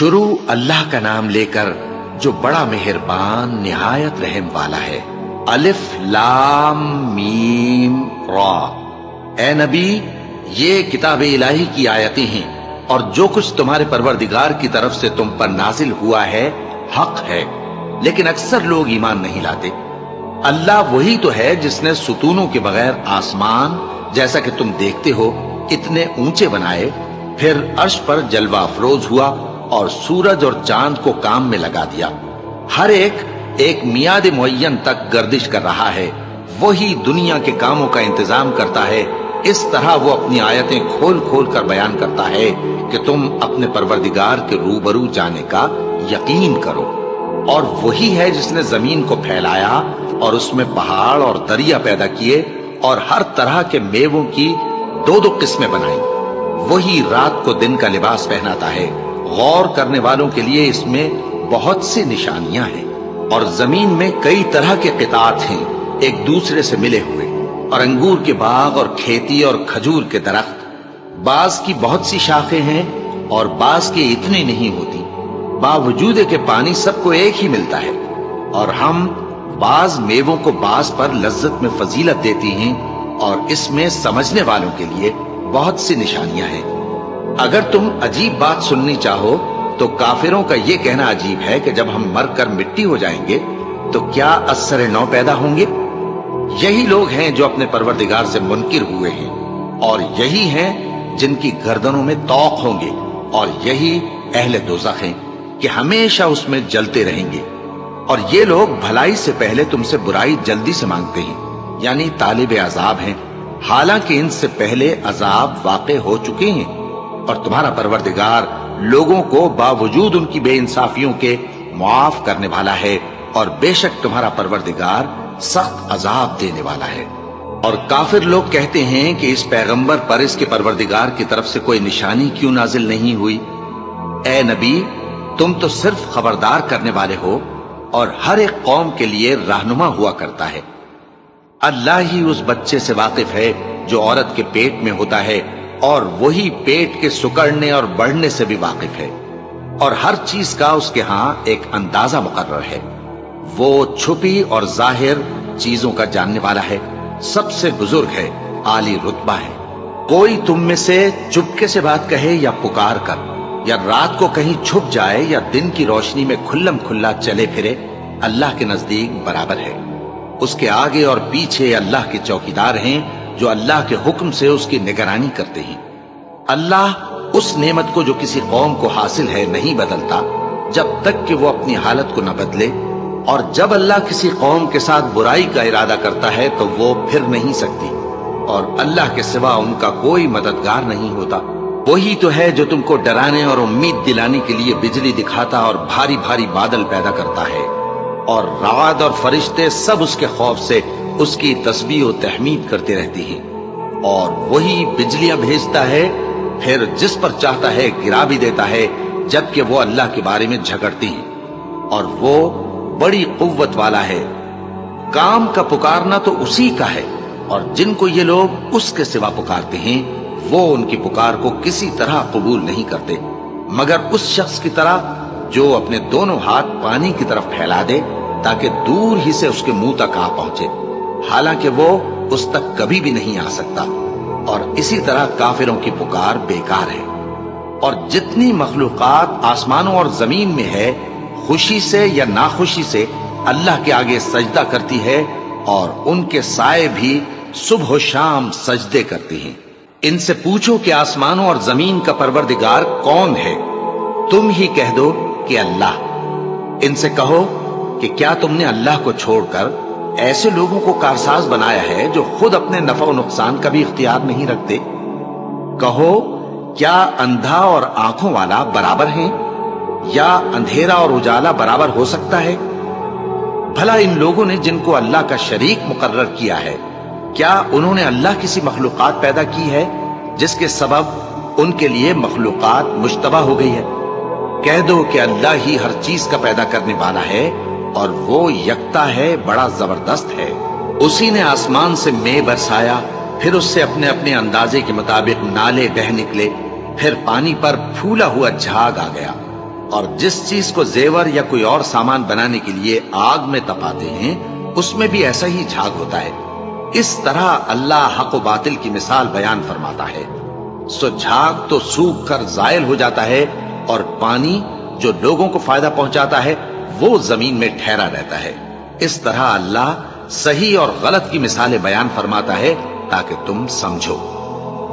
شروع اللہ کا نام لے کر جو بڑا مہربان نہایت رحم والا ہے۔ الف لام میم را۔ اے نبی، یہ کتاب الہی کی آیتیں ہیں اور جو کچھ تمہارے پروردگار کی طرف سے تم پر نازل ہوا ہے حق ہے، لیکن اکثر لوگ ایمان نہیں لاتے۔ اللہ وہی تو ہے جس نے ستونوں کے بغیر آسمان جیسا کہ تم دیکھتے ہو اتنے اونچے بنائے، پھر عرش پر جلوہ افروز ہوا اور سورج اور چاند کو کام میں لگا دیا۔ ہر ایک میعاد معین تک گردش کر رہا ہے۔ وہی دنیا کے کاموں کا انتظام کرتا ہے۔ اس طرح وہ اپنی آیتیں کھول کھول کر بیان کرتا ہے کہ تم اپنے پروردگار کے روبرو جانے کا یقین کرو۔ اور وہی ہے جس نے زمین کو پھیلایا اور اس میں پہاڑ اور دریا پیدا کیے اور ہر طرح کے میووں کی دو دو قسمیں بنائیں۔ وہی رات کو دن کا لباس پہناتا ہے۔ غور کرنے والوں کے لیے اس میں بہت سی نشانیاں ہیں۔ اور زمین میں کئی طرح کے قطعات ہیں ایک دوسرے سے ملے ہوئے، اور انگور کے باغ اور کھیتی اور کھجور کے درخت۔ بعض کی بہت سی شاخیں ہیں اور بعض کی اتنی نہیں ہوتی، باوجود کہ پانی سب کو ایک ہی ملتا ہے۔ اور ہم بعض میووں کو بعض پر لذت میں فضیلت دیتی ہیں، اور اس میں سمجھنے والوں کے لیے بہت سی نشانیاں ہیں۔ اگر تم عجیب بات سننی چاہو تو کافروں کا یہ کہنا عجیب ہے کہ جب ہم مر کر مٹی ہو جائیں گے تو کیا از سر نو پیدا ہوں گے؟ یہی لوگ ہیں جو اپنے پروردگار سے منکر ہوئے ہیں، اور یہی ہیں جن کی گردنوں میں طوق ہوں گے، اور یہی اہل دوزخ ہیں کہ ہمیشہ اس میں جلتے رہیں گے۔ اور یہ لوگ بھلائی سے پہلے تم سے برائی جلدی سے مانگتے ہیں، یعنی طالب عذاب ہیں، حالانکہ ان سے پہلے عذاب واقع ہو چکے ہیں۔ اور تمہارا پروردگار لوگوں کو باوجود ان کی بے انصافیوں کے معاف کرنے والا ہے، اور بے شک تمہارا پروردگار سخت عذاب دینے والا ہے۔ اور کافر لوگ کہتے ہیں کہ اس پیغمبر پر اس کے پروردگار کی طرف سے کوئی نشانی کیوں نازل نہیں ہوئی؟ اے نبی، تم تو صرف خبردار کرنے والے ہو، اور ہر ایک قوم کے لیے رہنما ہوا کرتا ہے۔ اللہ ہی اس بچے سے واقف ہے جو عورت کے پیٹ میں ہوتا ہے، اور وہی پیٹ کے سکڑنے اور بڑھنے سے بھی واقف ہے، اور ہر چیز کا اس کے ہاں ایک اندازہ مقرر ہے۔ وہ چھپی اور ظاہر چیزوں کا جاننے والا ہے، سب سے بزرگ ہے، عالی رتبہ ہے۔ کوئی تم میں سے چپکے سے بات کہے یا پکار کر، یا رات کو کہیں چھپ جائے یا دن کی روشنی میں کھلم کھلا چلے پھرے، اللہ کے نزدیک برابر ہے۔ اس کے آگے اور پیچھے اللہ کے چوکیدار ہیں جو اللہ کے حکم سے اس کی نگرانی کرتے ہیں۔ اللہ اس نعمت کو جو کسی قوم کو حاصل ہے نہیں بدلتا جب تک کہ وہ اپنی حالت کو نہ بدلے، اور جب اللہ کسی قوم کے ساتھ برائی کا ارادہ کرتا ہے تو وہ پھر نہیں سکتی، اور اللہ کے سوا ان کا کوئی مددگار نہیں ہوتا۔ وہی تو ہے جو تم کو ڈرانے اور امید دلانے کے لیے بجلی دکھاتا اور بھاری بھاری بادل پیدا کرتا ہے، اور رعد اور فرشتے سب اس کے خوف سے اس کی تسبیح و تحمید کرتے رہتی ہیں۔ اور وہی بجلیاں بھیجتا ہے، پھر جس پر چاہتا ہے گرا بھی دیتا ہے، جبکہ وہ اللہ کے بارے میں جھگڑتی ہیں، اور وہ بڑی قوت والا ہے۔ کام کا پکارنا تو اسی کا ہے، اور جن کو یہ لوگ اس کے سوا پکارتے ہیں وہ ان کی پکار کو کسی طرح قبول نہیں کرتے، مگر اس شخص کی طرح جو اپنے دونوں ہاتھ پانی کی طرف پھیلا دے تاکہ دور ہی سے اس کے منہ تک آ پہنچے، حالانکہ وہ اس تک کبھی بھی نہیں آ سکتا۔ اور اسی طرح کافروں کی پکار بیکار ہے۔ اور جتنی مخلوقات آسمانوں اور زمین میں ہے، خوشی سے یا ناخوشی سے اللہ کے آگے سجدہ کرتی ہے، اور ان کے سائے بھی صبح و شام سجدے کرتے ہیں۔ ان سے پوچھو کہ آسمانوں اور زمین کا پروردگار کون ہے؟ تم ہی کہہ دو کہ اللہ۔ ان سے کہو کہ کیا تم نے اللہ کو چھوڑ کر ایسے لوگوں کو کارساز بنایا ہے جو خود اپنے نفع و نقصان کا بھی اختیار نہیں رکھتے؟ کہو کیا اندھا اور آنکھوں والا برابر ہیں، یا اندھیرا اور اجالا برابر ہو سکتا ہے؟ بھلا ان لوگوں نے جن کو اللہ کا شریک مقرر کیا ہے، کیا انہوں نے اللہ کسی مخلوقات پیدا کی ہے جس کے سبب ان کے لیے مخلوقات مشتبہ ہو گئی ہے؟ کہہ دو کہ اللہ ہی ہر چیز کا پیدا کرنے والا ہے، اور وہ یکتا ہے، بڑا زبردست ہے۔ اسی نے آسمان سے مے برسایا، پھر اس سے اپنے اپنے اندازے کے مطابق نالے بہہ نکلے، پھر پانی پر پھولا ہوا جھاگ آ گیا، اور جس چیز کو زیور یا کوئی اور سامان بنانے کے لیے آگ میں تپاتے ہیں اس میں بھی ایسا ہی جھاگ ہوتا ہے۔ اس طرح اللہ حق و باطل کی مثال بیان فرماتا ہے۔ سو جھاگ تو سوکھ کر زائل ہو جاتا ہے اور پانی جو لوگوں کو فائدہ پہنچاتا ہے وہ زمین میں ٹھہرا رہتا ہے۔ اس طرح اللہ صحیح اور غلط کی مثالیں بیان فرماتا ہے تاکہ تم سمجھو۔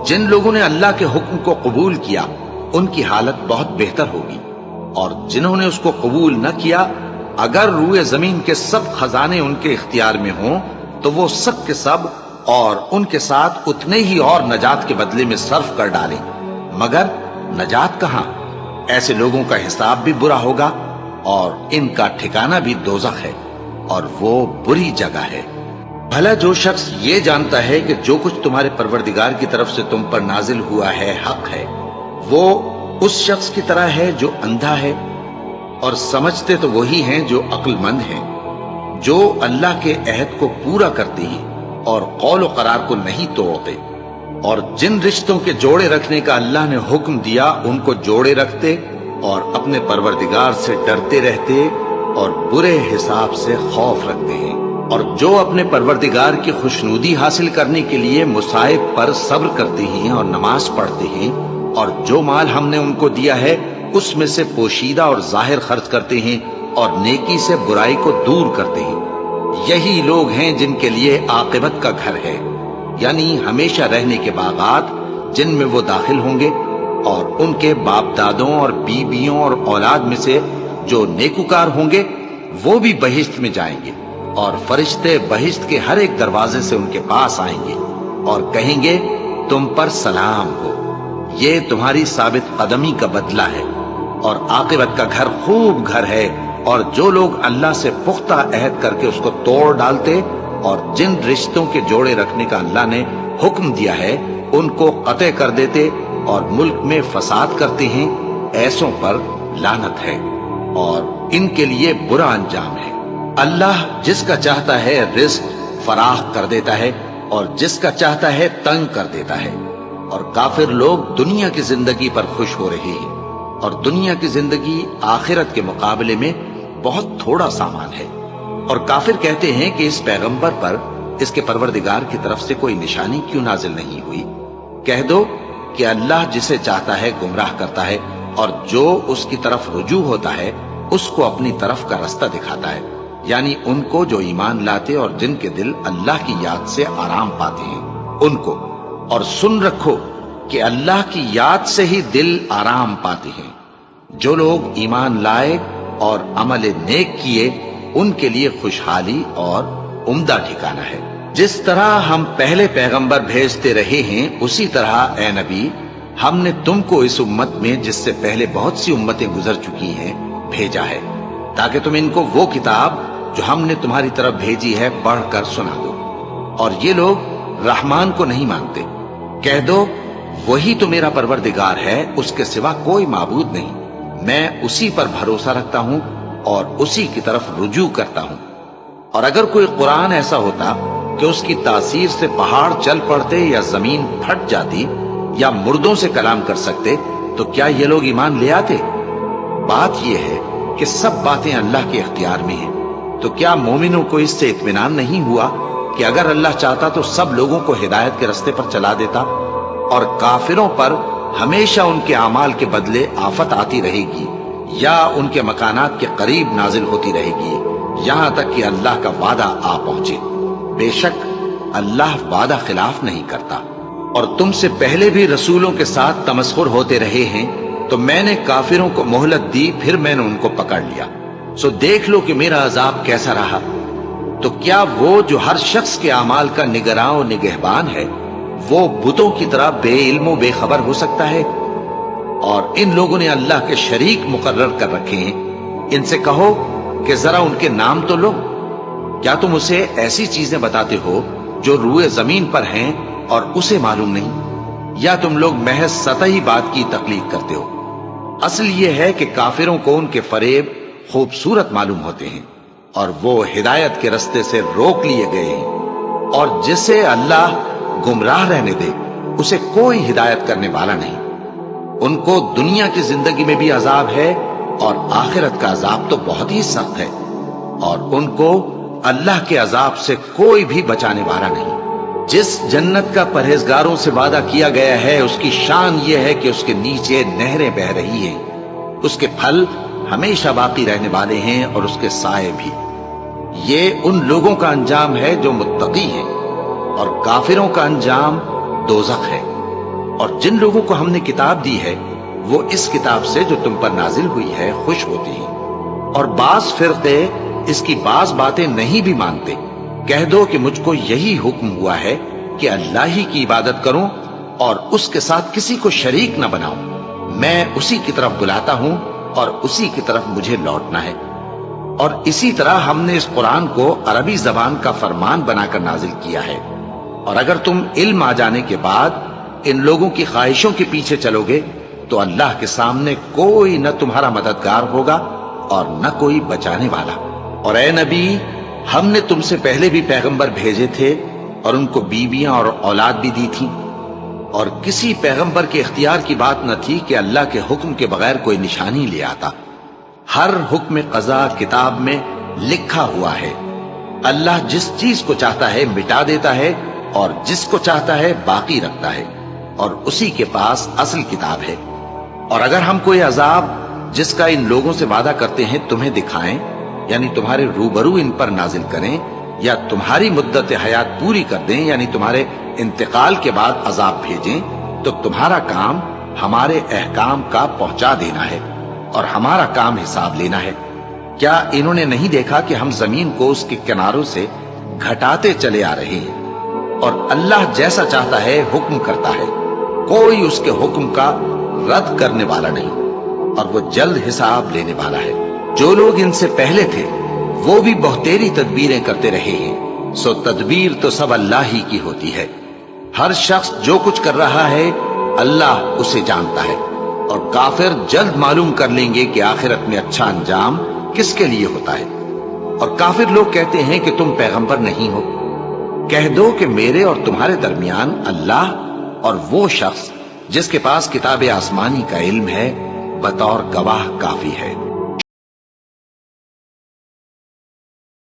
جن لوگوں نے اللہ کے حکم کو قبول کیا ان کی حالت بہت بہتر ہوگی، اور جنہوں نے اس کو قبول نہ کیا اگر روئے زمین کے سب خزانے ان کے اختیار میں ہوں تو وہ سب کے سب اور ان کے ساتھ اتنے ہی اور نجات کے بدلے میں صرف کر ڈالیں، مگر نجات کہاں؟ ایسے لوگوں کا حساب بھی برا ہوگا اور ان کا ٹھکانہ بھی دوزخ ہے، اور وہ بری جگہ ہے۔ بھلا جو شخص یہ جانتا ہے کہ جو کچھ تمہارے پروردگار کی طرف سے تم پر نازل ہوا ہے حق ہے، وہ اس شخص کی طرح ہے جو اندھا ہے، اور سمجھتے تو وہی ہیں جو عقل مند ہیں، جو اللہ کے عہد کو پورا کرتے ہیں اور قول و قرار کو نہیں توڑتے، اور جن رشتوں کے جوڑے رکھنے کا اللہ نے حکم دیا ان کو جوڑے رکھتے اور اپنے پروردگار سے ڈرتے رہتے اور برے حساب سے خوف رکھتے ہیں، اور جو اپنے پروردگار کی خوشنودی حاصل کرنے کے لیے مصائب پر صبر کرتے ہیں اور نماز پڑھتے ہیں، اور جو مال ہم نے ان کو دیا ہے اس میں سے پوشیدہ اور ظاہر خرچ کرتے ہیں اور نیکی سے برائی کو دور کرتے ہیں، یہی لوگ ہیں جن کے لیے عاقبت کا گھر ہے، یعنی ہمیشہ رہنے کے باغات جن میں وہ داخل ہوں گے، اور ان کے باپ دادوں اور بیویوں اور اولاد میں سے جو نیکوکار ہوں گے وہ بھی بہشت میں جائیں گے، اور فرشتے بہشت کے ہر ایک دروازے سے ان کے پاس آئیں گے اور کہیں گے تم پر سلام ہو، یہ تمہاری ثابت قدمی کا بدلہ ہے، اور عاقبت کا گھر خوب گھر ہے۔ اور جو لوگ اللہ سے پختہ عہد کر کے اس کو توڑ ڈالتے اور جن رشتوں کے جوڑے رکھنے کا اللہ نے حکم دیا ہے ان کو قطع کر دیتے اور ملک میں فساد کرتے ہیں، ایسوں پر لعنت ہے اور ان کے لیے برا انجام ہے۔ اللہ جس کا چاہتا ہے رزق فراخ کر دیتا ہے اور جس کا چاہتا ہے تنگ کر دیتا ہے، اور کافر لوگ دنیا کی زندگی پر خوش ہو رہے ہیں، اور دنیا کی زندگی آخرت کے مقابلے میں بہت تھوڑا سامان ہے۔ اور کافر کہتے ہیں کہ اس پیغمبر پر اس کے پروردگار کی طرف سے کوئی نشانی کیوں نازل نہیں ہوئی؟ کہہ دو کہ اللہ جسے چاہتا ہے گمراہ کرتا ہے، اور جو اس کی طرف رجوع ہوتا ہے اس کو اپنی طرف کا رستہ دکھاتا ہے، یعنی ان کو جو ایمان لاتے اور جن کے دل اللہ کی یاد سے آرام پاتے ہیں ان کو۔ اور سن رکھو کہ اللہ کی یاد سے ہی دل آرام پاتے ہیں۔ جو لوگ ایمان لائے اور عمل نیک کیے ان کے لیے خوشحالی اور عمدہ ٹھکانہ ہے۔ جس طرح ہم پہلے پیغمبر بھیجتے رہے ہیں اسی طرح اے نبی ہم نے تم کو اس امت میں جس سے پہلے بہت سی امتیں گزر چکی ہیں بھیجا ہے، تاکہ تم ان کو وہ کتاب جو ہم نے تمہاری طرف بھیجی ہے پڑھ کر سنا دو۔ اور یہ لوگ رحمان کو نہیں مانتے۔ کہہ دو وہی تو میرا پروردگار ہے، اس کے سوا کوئی معبود نہیں، میں اسی پر بھروسہ رکھتا ہوں اور اسی کی طرف رجوع کرتا ہوں۔ اور اگر کوئی قرآن ایسا ہوتا کہ اس کی تاثیر سے پہاڑ چل پڑتے یا زمین پھٹ جاتی یا مردوں سے کلام کر سکتے تو کیا یہ لوگ ایمان لے آتے؟ بات یہ ہے کہ سب باتیں اللہ کے اختیار میں ہیں، تو کیا مومنوں کو اس سے اطمینان نہیں ہوا کہ اگر اللہ چاہتا تو سب لوگوں کو ہدایت کے رستے پر چلا دیتا؟ اور کافروں پر ہمیشہ ان کے اعمال کے بدلے آفت آتی رہے گی یا ان کے مکانات کے قریب نازل ہوتی رہے گی یہاں تک کہ اللہ کا وعدہ آ پہنچے۔ بے شک اللہ وعدہ خلاف نہیں کرتا۔ اور تم سے پہلے بھی رسولوں کے ساتھ تمسخر ہوتے رہے ہیں، تو میں نے کافروں کو مہلت دی، پھر میں نے ان کو پکڑ لیا۔ سو دیکھ لو کہ میرا عذاب کیسا رہا۔ تو کیا وہ جو ہر شخص کے اعمال کا نگراں و نگہبان ہے وہ بتوں کی طرح بے علم و بے خبر ہو سکتا ہے؟ اور ان لوگوں نے اللہ کے شریک مقرر کر رکھے ہیں۔ ان سے کہو کہ ذرا ان کے نام تو لو۔ کیا تم اسے ایسی چیزیں بتاتے ہو جو روئے زمین پر ہیں اور اسے معلوم نہیں، یا تم لوگ محض سطحی بات کی تقلید کرتے ہو؟ اصل یہ ہے کہ کافروں کو ان کے فریب خوبصورت معلوم ہوتے ہیں اور وہ ہدایت کے رستے سے روک لیے گئے ہیں، اور جسے اللہ گمراہ رہنے دے اسے کوئی ہدایت کرنے والا نہیں۔ ان کو دنیا کی زندگی میں بھی عذاب ہے اور آخرت کا عذاب تو بہت ہی سخت ہے، اور ان کو اللہ کے عذاب سے کوئی بھی بچانے والا نہیں۔ جس جنت کا پرہیزگاروں سے وعدہ کیا گیا ہے اس کی شان یہ ہے کہ اس کے نیچے نہریں بہ رہی ہیں، اس کے پھل ہمیشہ باقی رہنے والے ہیں اور اس کے سائے بھی۔ یہ ان لوگوں کا انجام ہے جو متقی ہیں، اور کافروں کا انجام دوزخ ہے۔ اور جن لوگوں کو ہم نے کتاب دی ہے وہ اس کتاب سے جو تم پر نازل ہوئی ہے خوش ہوتے ہیں، اور بعض فرقے اس کی بعض باتیں نہیں بھی مانتے۔ کہہ دو کہ مجھ کو یہی حکم ہوا ہے کہ اللہ ہی کی عبادت کروں اور اس کے ساتھ کسی کو شریک نہ بناؤں۔ میں اسی کی طرف بلاتا ہوں اور اسی کی طرف مجھے لوٹنا ہے۔ اور اسی طرح ہم نے اس قرآن کو عربی زبان کا فرمان بنا کر نازل کیا ہے، اور اگر تم علم آ جانے کے بعد ان لوگوں کی خواہشوں کے پیچھے چلو گے تو اللہ کے سامنے کوئی نہ تمہارا مددگار ہوگا اور نہ کوئی بچانے والا۔ اور اے نبی، ہم نے تم سے پہلے بھی پیغمبر بھیجے تھے اور ان کو بیویاں اور اولاد بھی دی تھی، اور کسی پیغمبر کے اختیار کی بات نہ تھی کہ اللہ کے حکم کے بغیر کوئی نشانی لے آتا۔ ہر حکم قضا کتاب میں لکھا ہوا ہے۔ اللہ جس چیز کو چاہتا ہے مٹا دیتا ہے اور جس کو چاہتا ہے باقی رکھتا ہے، اور اسی کے پاس اصل کتاب ہے۔ اور اگر ہم کوئی عذاب جس کا ان لوگوں سے وعدہ کرتے ہیں تمہیں دکھائیں، یعنی تمہارے روبرو ان پر نازل کریں، یا تمہاری مدت حیات پوری کر دیں، یعنی تمہارے انتقال کے بعد عذاب بھیجیں، تو تمہارا کام ہمارے احکام کا پہنچا دینا ہے اور ہمارا کام حساب لینا ہے۔ کیا انہوں نے نہیں دیکھا کہ ہم زمین کو اس کے کناروں سے گھٹاتے چلے آ رہے ہیں؟ اور اللہ جیسا چاہتا ہے حکم کرتا ہے، کوئی اس کے حکم کا رد کرنے والا نہیں، اور وہ جلد حساب لینے والا ہے۔ جو لوگ ان سے پہلے تھے وہ بھی بہتیری تدبیریں کرتے رہے ہیں، سو تدبیر تو سب اللہ ہی کی ہوتی ہے۔ ہر شخص جو کچھ کر رہا ہے اللہ اسے جانتا ہے، اور کافر جلد معلوم کر لیں گے کہ آخرت میں اچھا انجام کس کے لیے ہوتا ہے۔ اور کافر لوگ کہتے ہیں کہ تم پیغمبر نہیں ہو۔ کہہ دو کہ میرے اور تمہارے درمیان اللہ اور وہ شخص جس کے پاس کتاب آسمانی کا علم ہے بطور گواہ کافی ہے۔